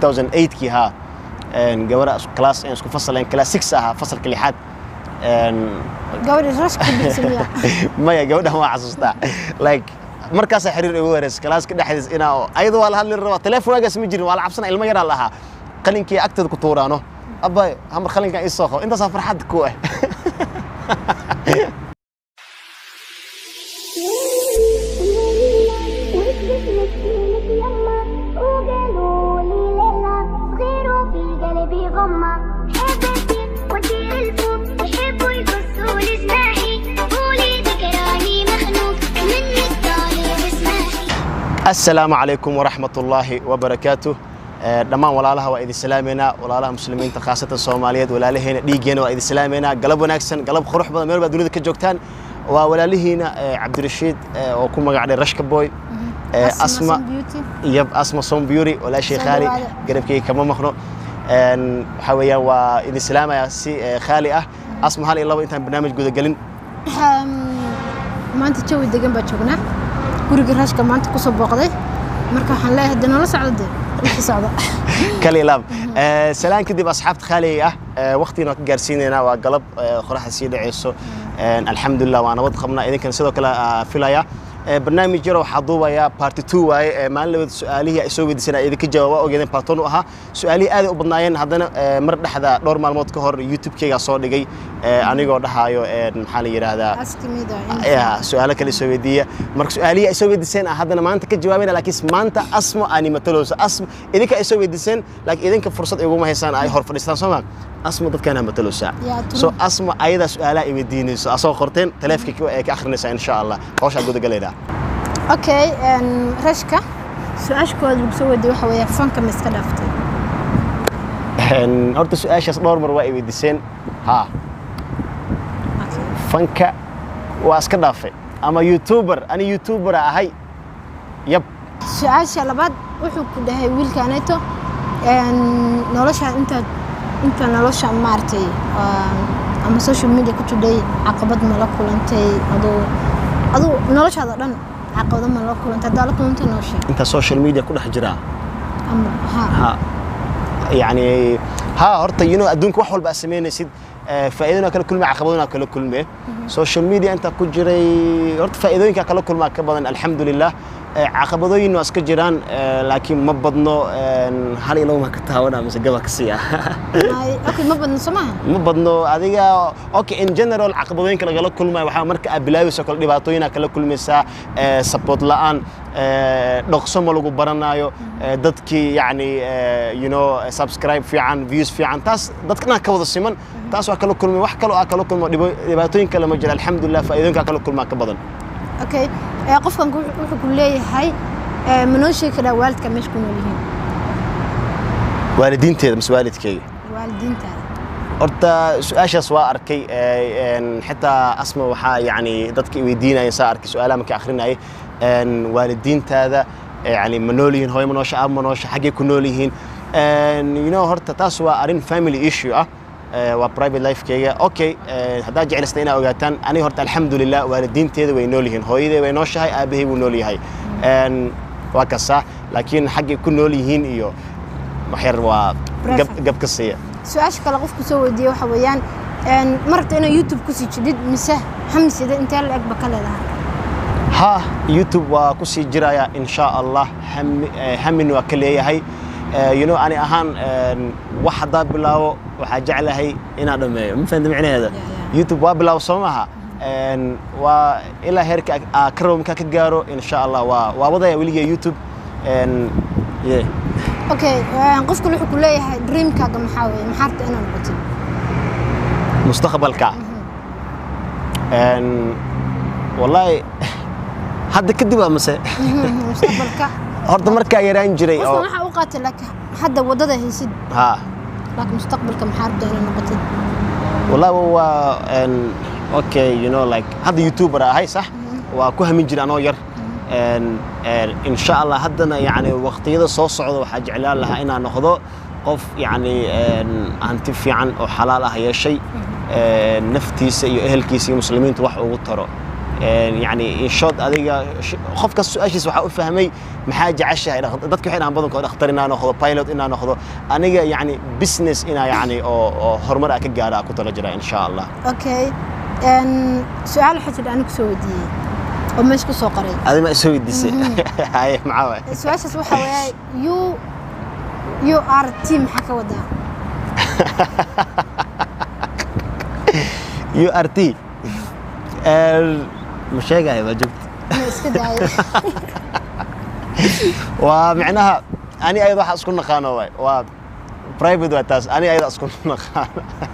2008 kii ها gabadha class isku fasaleen class 6 aha fasalka lixaad gabadha rashka bismiya maya gabadha ma xasuustaa like markaas xiriir ugu wareys class ka dhaxdiis ina ayadu waa la hadli raba telefoonkaas ma jirin waa la cabsana ilmo yar laha qalinkii agteed ku tuuraano abay hamar qalinka ay soo inta farxad ku ah السلام عليكم ورحمة الله وبركاته دمان ولاalaha waa idin salaameena walaalaha muslimiinta khaasatan Soomaaliyeed walaalaheena dhiigeena waa idin salaameena galab wanaagsan galab qurux badan meel baad dunida ka joogtaan waa walaalihiina Cabdirashiid oo ku magacday Rashka Boy Asma yab Asma Som Beauty wala shay khali garabkii kama maqno waxa weeyaan waa idin salaamaya si khali ah Asma hal iyo laba intaan barnaamij guda galin maanta jawi degan baa joognaa guriga Rashka maanta ku soo booqday marka waxaan leeyahay hadana la socdo wixii socda kali laab salaan kadib asxaabta khali ah waqtiina ka gaarsiinayna waa galab qoraxda sii dhaceyso alxamdulillah waa nabad qabnaa idinkan sidoo kale filaya barnaamij yar oo xaduubaya part 2 waaye maalin labada su'aalihi ay soo weydiisanay idinka jawaabo ogeedeen part 1 aha su'aalihi aad u badnaayeen hadana mar dhaxda dhowr maalmood ka hor YouTube-kayga soo dhigay anigoo dhahayo maxaa la yiraahdaa su'aalo kale soo weydiiya marka su'aalihi ay soo weydiiseen hadana maanta ka jawaabina laakiin maanta Asma ani mataloso Asma idinka ay soo weydiiseen laakiin idinka fursad igu ma haysan ay hor fadhiistaan Soomaa Asma dadkana matalosa so Asma ayada su'aalaha ay weydiinayso asoo qorteen taleefanka ay ka akhrinaysa insha Allah hawsha guud galeyna okay Rashka su'aashkooda lagu soo weydiiyay waxa weeye fanka ma iska dhaaftay horta su'aashaas dhowr mar waa ay weydiiseen ha fanka waa iska dhaafay ama YouTuber ani YouTuber ahay yab su'aasha labaad wuxuu ku dhahay wiilkaaneeto nolosha inta nolosha maartay ama social media ku today caqabad ma la kulantay adoo noloshaada dhan caqabad ma la kulantay dad la kulantay nolosha inta social media ku dhex jira ama ha يعني ها horta adduunka wax walba sameynaysid faa'iidooyinka kala kulma caqabadooyinka kala kulme social media inta ku jiray horta faa'iidooyinka kala kulma ka badan alxamdulillah caqabadooyin waa iska jiraan laakiin ma badno hal ilo ma ka taawana mise gaba ka siya okay ma badno samaha ma badno adiga okay in general caqabadooyinka laga kulmay waxa marka bilaawayso kala dhibaatooyinka kala kulmaysa support la'aan dhaqso ma lagu baranayo dadkii yani subscribe fiican views fiican taas dadkana ka wada siman taas waa kala kulmay wax kale oo kala kulmo dhibaatooyinka lama jira alxamdulillah faa'iidooyinka kala kulma ka badan okay qofkan wuxuu ku leeyahay manooshii kala waalidka meesh ku nool yihiin waalidiinteeda mise waalidkayga waalidiintaada horta su'aashaas waa arkay xitaa Asma waxa yani dadka weydiinayeen saa arkay su'aalaha markay akhrinayay waalidiintaada yani manoolihiin hooyo manoosha aab manoosha xagee ku nool yihiin horta taas waa arin family issue ah waa private life kayga okay hadaa jecelaystay inaa ogaataan aniga horta alxamdulillah waalidiinteeda way nool yihiin hooyadeeda way nooshahay aabahay wuu nool yahay waa kasa laakiin xagee ku nool yihiin iyo waxyar waa gab ka siiya su'aasha kale qofku soo weydiiyay waxa weeyaan marta inaa YouTube ku sii jidid mise hamsida inta la eg ba ka leedahay ha YouTube waa ku sii jiraya insha Allah hamin waa ka leeyahay ani ahaan wax hadaa bilaawo waxa jeclahay inaan dhameeyo ma fahantam macnaheeda YouTube waa bilaaw Soomaha waa ila heerka karoomka ka gaaro insha Allah waa wadaya waliga YouTube okay qofku wuxuu ku leeyahay dreamkaaga maxaa weeye maxaarta inaad noqotid mustaqbalka wallahi hadda kadib waa mase mustaqbalka horta markaa yaraan jiray oo waxa uu qaatay laakiin hadda wadada haysid ha laakiin mustaqbalka maxaarta inaad noqotid wallahi waa okay like hadda YouTuber ahay sax waa ku hamin jiray anoo yar إن شاء الله هدنا يعني وقتيدا soo socdo waxa jeclaan lahaa inaan noqdo qof yani anti fiican oo xalaal ah yeeshay naftiisa iyo ehelkiisa iyo muslimiintu wax ugu taro يعني إن شاء أديك خف كسؤالش وحاول فهمي محاجة عشة ضدك حين عم بدهم اختارنا ناخذ بايلوت إننا ناخذه أنا يعني بزنس إنا يعني أو هرمر أكيد جارا كنت رجلا إن شاء الله. أوكي. سؤال حتى أنا كسودي ومش كسوقري. هذا ما أسوي ديسي. هاي معاه. سؤال شو حواه you are team حكا ودا. you are team. مش هيك هاي وجبت. ومعناها أنا أيضا أسكن نخانة و برايفت وتاس أنا أيضا أسكن نخانة.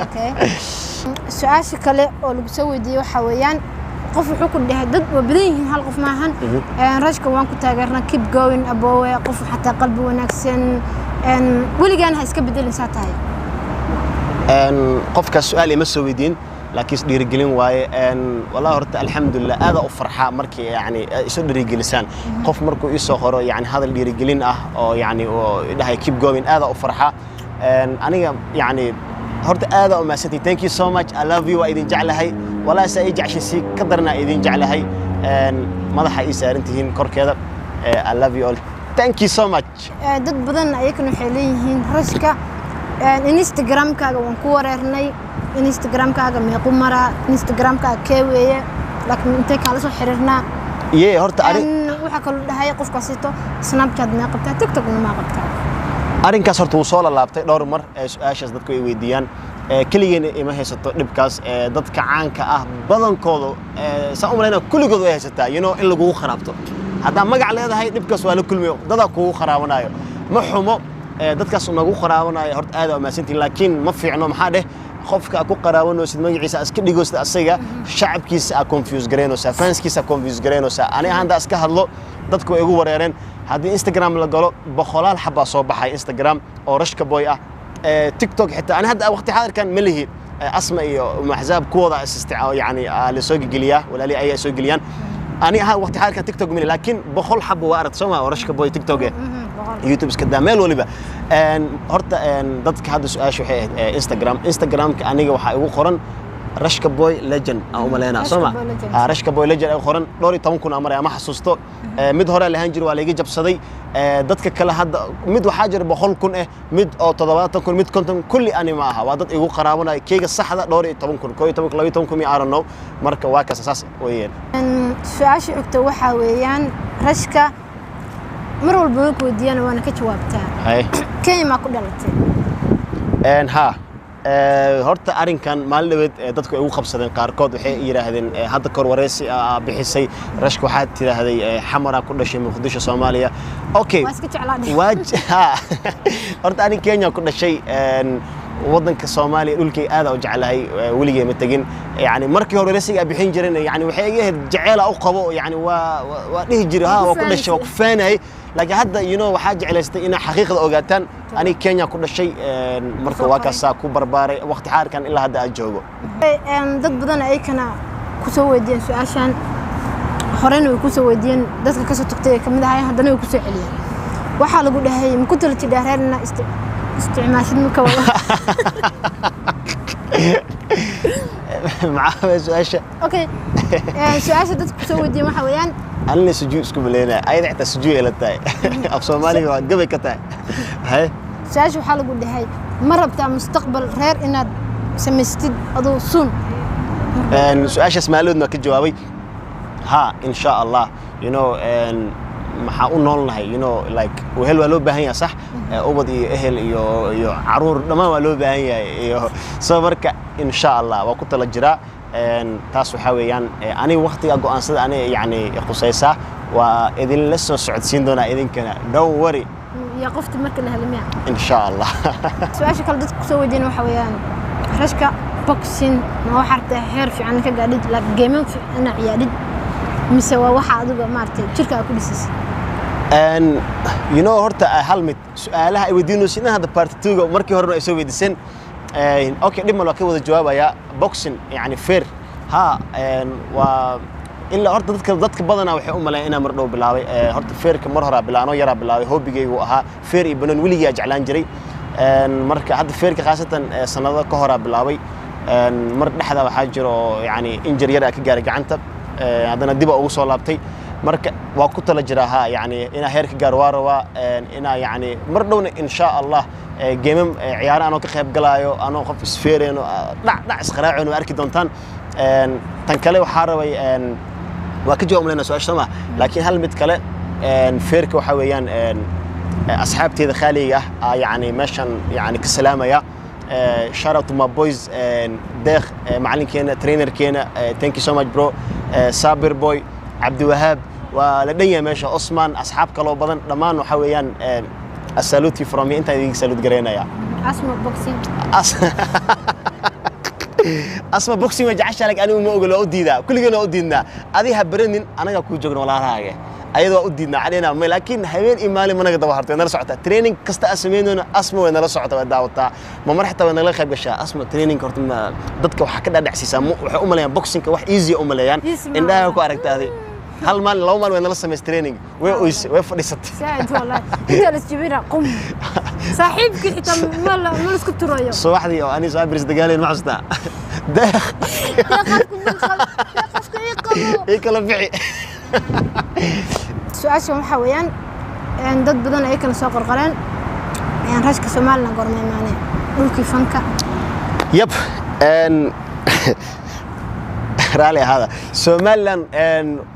أوكي. السؤال شكله أو اللي بسوي دي وحويان قف حكون ده ضد وبدين هالقف معهن رجك وان كنت أجرنا keep going أبوه قف حتى قلبي ونكسن ولي كان هيسكب بدل ساعتها. قف كسؤال يمسوي دين لكن ديرجلين واي والله هرت الحمد لله هذا أفرحة مركي يعني يصير ديرجلسان قف مركو يسوخره يعني هذا الديرجلين أو يعني ده هي keep going هذا أفرحة أنا يعني هرت هذا وما سنتي thank you so much I love you وإذن جعلها ولا سأيجي عشان سي قدرنا إذن جعلها ماذا حيصير أنتين كور كذا I love you all thank you so much. ضد بدن أيكن حليهن رشكا إنستغرام كاغا وانكوررناي إنستغرام كاغا ميقوم مرة إنستغرام كاغا كويه لكن أنت كالسو حررنا هرت وحكوا هاي قف قصيته سناب شات ما قبتها تيك توك ما قبتها أرين كسرت وصول لابتي دور مر إيش ضدك يوديان كليين ما هي ست دبكاس ضدك عنك بدن كله سأقوم لنا كل جزء هي ستة إلا جوه خرابته هذا ما قال هذا هاي دبكاس ولا كل يوم ضدك جوه خرابنايو محمو dadkaas nagu qaraabanayo horta aad ma santiin laakiin ma fiicno maxaa dheh qofka ku qaraabano sid magaciisa iska dhigoosta asaga shacabkiisa confuse gareynaysa fanskiisa confuse gareynaysa ani handa iska hadlo dadku way igu wareereen hadii Instagram la galo boqolaal xaba soo baxay Instagram oo rashka boy ah TikTok xitaa ani hadda waqti xaadirkan ma lihi asma iyo maxzaab kooda isticmaal yani la soo geliya wala li ay soo geliyaan ani waqti xaadirkan TikTok ma laakiin boqol xaba waa arag Soomaa oo rashka boy TikTok يوتيوب اسكدا ميل وليبا هرتا ددك هذا سؤال شو هي انستغرام كانيغا waxa ugu qoran rashka boy legend oo maleena Soomaa rashka boy legend oo qoran 12 kun amar ama xasuusto mid hore la hanjir waa laga jabsaday dadka kale hadda mid waxa jir 100 kun mid oo 70 kun mid konton kulli ani ma aha waa dad igu qaraabanay keega saxda 12 kun 12 kun mi arano marka waa ka asaas weeyaan su'aasha xigta waxa weeyaan rashka mar walba ku weydiiyana waana ka jawaabtaa kay ma ku dhalatay ها horta arinkan maalin dadku ay ugu qabsadeen qaarkood waxay yiraahdeen hadda kor wareysi bixisay rashka waxa tiraahday xamara ku dhashay Muqdisho Soomaaliya okay waa iska jeclaanay horta arin Kenya ku dhashay wadanka Soomaaliya dhulkay aad u jeclahay waligeey ma tagin yani markii hore wareysiga bixin jireen yani waxay iga jecel u qabo yani waa dhihi jiray waa ku dhashay waa ku faanay لكن هذا waxaa jeclaystay in xaqiiqada ogaataan ani Kenya ku dhashay marka waa ka saa ku barbaaray waqti xaarkan ilaa hadda aan joogo dad badan ay kana ku soo weydiin su'aashan horena way ku soo weydiin dadka ka soo tagtay kamid ah haddana way ku soo celiyeen waxa lagu dhahay ma ku talti dheereerna isticmaashid ma ka wada معاه سؤال اوكي سؤال dadka ku soo weydiin waxa weeyaan أنا سجوا اسكو بلينا أيضا حتى سجوا إلى تاي أب صومالي قبل كتاي هاي ساش وحال قد هاي مرة بتاع مستقبل غير إن سمستد أضو صون سؤال اسمه لودنا كجوابي ها إن شاء الله maxaa u noolnahay like wehel waa loo baahan yahay sax ubad iyo ehel iyo caruur dhamaan waa loo baahan yahay iyo soo marka insha Allah waa ku tala jira taas waxa weeyaan ani waqtiga go'aansada ani yani qusaysa waa idin la soo socodsiin doona idinkana don't worry ya qofti marka la halmiya insha Allah su'aasha kale dadku soo weydiin waxa weeyaan rashka boxing ma waxarta heer fiican ka gaadhid la game fiican ciyaadid mise waa waxa adiga maartay jirka ku dhisay horta hal mid su'aalaha ay weydiinayeen hada part 2 markii hore ay soo weydiiseen okay dhib ma loo ka wada jawaabaya boxing yani fair ha waa illa horta dadka badana waxay u maleeyeen inaan mar dhow bilaabay horta fairka mar hore bilaano yara bilaabay hobigaygu ahaa fair iyo banan wiliga jeclaan jiray marka hadda fairka khaasatan sanado ka hore bilaabay mar dhaxda waxa jiro yani injury yar ka gaaray gacanta haddana dib ugu soo laabtay marka waa ku tala jiraa yani ina heerka gaar waa rabaa ina yani mar dhowna insha Allah geemam ciyaar aan ka qayb galaayo anoo qof isfeereen dhac isqaraaceen oo arki doontaan tan kale waxa rabay waa ka jawaab leena su'aasha ma laakiin hal mid kale feerka waxa weeyaan asxaabteeda khaliga yani meeshan yani ka salaamaya shout out to my boys deeq macalinkeena trainerkeena thank you so much bro Sabir boy Abdi Wahab waa la dhanyahay meesha Osman asxaab kale oo badan dhamaan waxa weeyaan salute from me inta idin salute gareynaya asma boxing ma jacasha lag anigu ma ogolo oo diida kulligeena oo diidna adiga habaranin anaga ku joogno walaalahaaga ayadoo u diidna caleena ma laakiin habeen imaali managa daba hartay nala socota training kasta asameeyno asma way nala socota waa daawata ma marxta way nala qayb gashaa asma training horta dadka waxa ka dhadhacsiisa waxay u maleeyaan boxing wax easy u maleeyaan indhaha ku aragtaadi hal maal laba maal way nala sameeyay training way fadhiisatay saad wallahi inta la jibira qum saaxiibki xitaa ma isku turayo subaxdii oo ani Sabir isdagaaleen ma xasta deeq kala bixi su'aashan waxa weeyaan dad badan ay kala soo qorqoreen rashka Soomaaliland gormay maane dhulkii fanka yep رالي هذا سومالان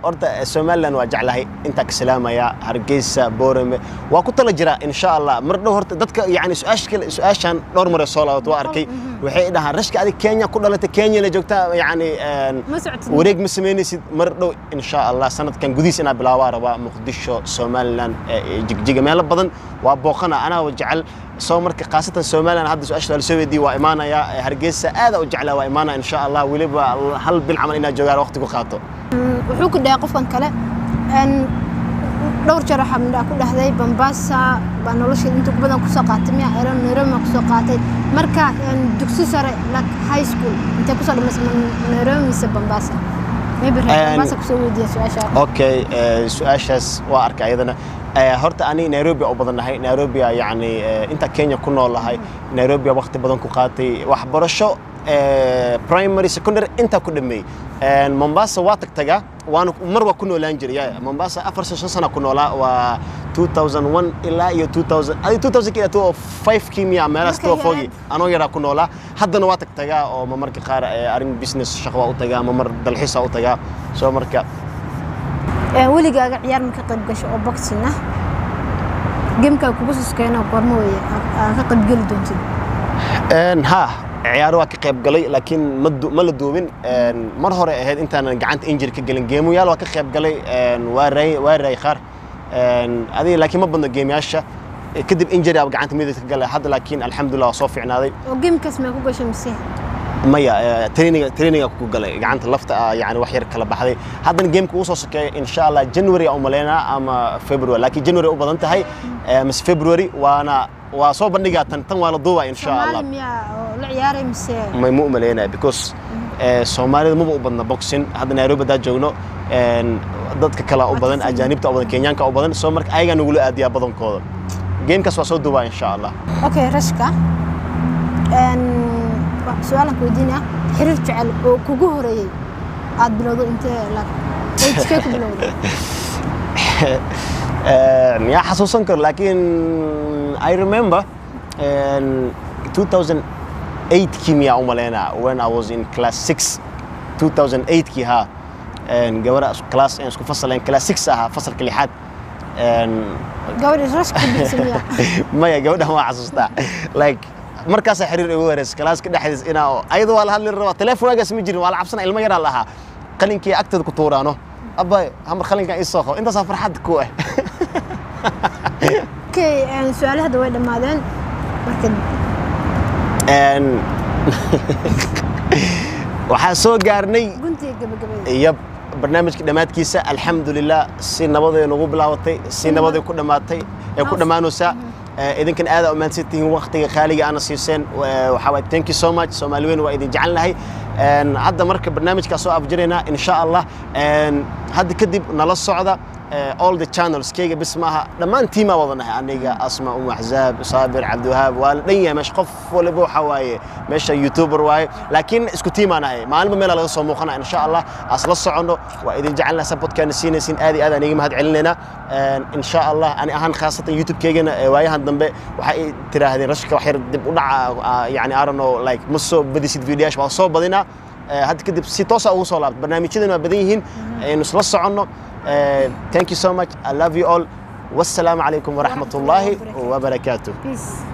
أرتا سومالان وجعلها أنت كسلامة هرجيسة بورم وكنت لجرا إن شاء الله مرة هرت دتك يعني سؤاشان نور مرة صلاة واركي وحيدها هرشك هذه كينيا كلها كينيا اللي جوكتا يعني وريق مسميني مرة إن شاء الله سنة كان جديس أنا بلاوارة ومقدشة سومالان جيجا مالا بدن وبوقنا أنا وجعل سومرك قاسة سومالان هذا سؤال السوي دي وإيمانا يا هرجيسة هذا وجعلها وإيمانا إن شاء الله ولبا هل بالعمل إنها جوار وقتك وخاطو وحوك ده قفن كلا أن دور جرح من ده كل هذا بمباسا بنولش أنتوا بدنا كساقات ميا إيران نيران ما كساقات مركا أن دكتور سر لك هاي سكول أنت كسر مثلا نيران مثل بمباسا ما يبرر بمباسا كسوي دي سؤال أوكي سؤال وأرك أيضا هرت أني نيروبي أو بدنا هاي نيروبي يعني أنت كينيا كنا والله هاي نيروبي وقت بدنا كقاتي وحبرشوا برايمري سكندري أنت كدمي مومباسا واتك تجا وأنا مرة كنا لانجري يا مومباسا أفرس سنة كنا لا و 2001 إلى 2000 أي 2000 كده 5 كيمياء مالس تو فوقي أنا يرا كنا لا حد نواتك تجا أو ممرك خار أرين بيزنس شقوا أو تجا ممر دلحيسة أو تجا سو مركا ولي جا عيار مكتب قش أو بوكسينه جيمك كوبوس كأنه قرموي كتب جلدون ها عيار واقع قيب قلي لكن ما لدوبين مرة هراء هاد أنت أنا قعدت إنجر كجلين جيم ويا واقع قيب قلي واري خار هذه لكن ما بدنا جيم ياشة كدب إنجر أو قعدت ميدة كجلي هذا لكن الحمد لله صافي عن هذا وجيم كسمة كوبوس مسيح مايا ترينينج كوجلي قعدت لفت يعني وحير كلا بحذي هذا الجيم كوصص إن شاء الله جنوري أو ملينا أما فبراير لكن جنوري أو بدنت هاي مس فبراير وأنا وصوب النجاة تنوال الضوء إن شاء الله. سومالي يا العيار مسيح. ما مؤمن لنا because سومالي مو بدنا بوكسين هذا نيروبي ده جونو ضد كلا أو بدن أجانب أو بدن كينيان كأو بدن سومرك أيها نقول أديا بدن كذا. جيم كسوة الضوء إن شاء الله. أوكي رشكا. سؤالك ودينا حرف جعل كوجوري عاد بلادو أنت لك إيش كيف بلادو يا حسوسنكر لكن I remember in 2008 كيمياء أمالنا when I was in class 6 2008 كيها جوارا class إن سكو فصل إن class 6 فصل كل حد جوارا رشك بتسميها ما يا جوارا ما حسوستا like مركز حرير إيوارس كلاس كده حدث إنا أيضا ولا هل الروا تلفون أجلس مجري ولا عبسنا المجرى لها خلين كي أكتر كتورانه أبا هم خلين كي يسوقه أنت سافر حد كوه كي يعني سؤال هذا وين ماذا مركز وحاسو قارني قلتي قبل يب برنامج كدمات كيسة الحمد لله سين نبضي نقوب لاوتي سين نبضي كل ماتي كل ما نوسا إذا كان هذا أمان ستين وقتي خالي أنا سيسن وحاول thank you so much سومالوين وإذا جعلنا هاي هذا مركب برنامج كسوء أفجرنا إن شاء الله هذا كدب نلا الصعدة all the channels كيجا بس معها لما أنتي ما وضناها أنيجا أسماء أم حزاب صابر عبد الوهاب والدنيا مش قف ولا بو حواي مش يوتيوبر واي لكن اسكتي ما نهاي ما علم ميلا لغصو موقنا إن شاء الله أصل الصعونو وإذا جعلنا سبوت كان سين آدي نيجي مهد علنا إن شاء الله أنا أهان خاصة يوتيوب كيجا واي هندم وحقي ترى هذه رشكة وحير دبنا يعني أرنو لايك مصو بدي سيد فيديوهات وصوب بدينا هاد كده سيتوسا وصولات برنامج كده بديهين نصل الصعونو thank you so much I love you all والسلام عليكم ورحمة الله وبركاته. Peace.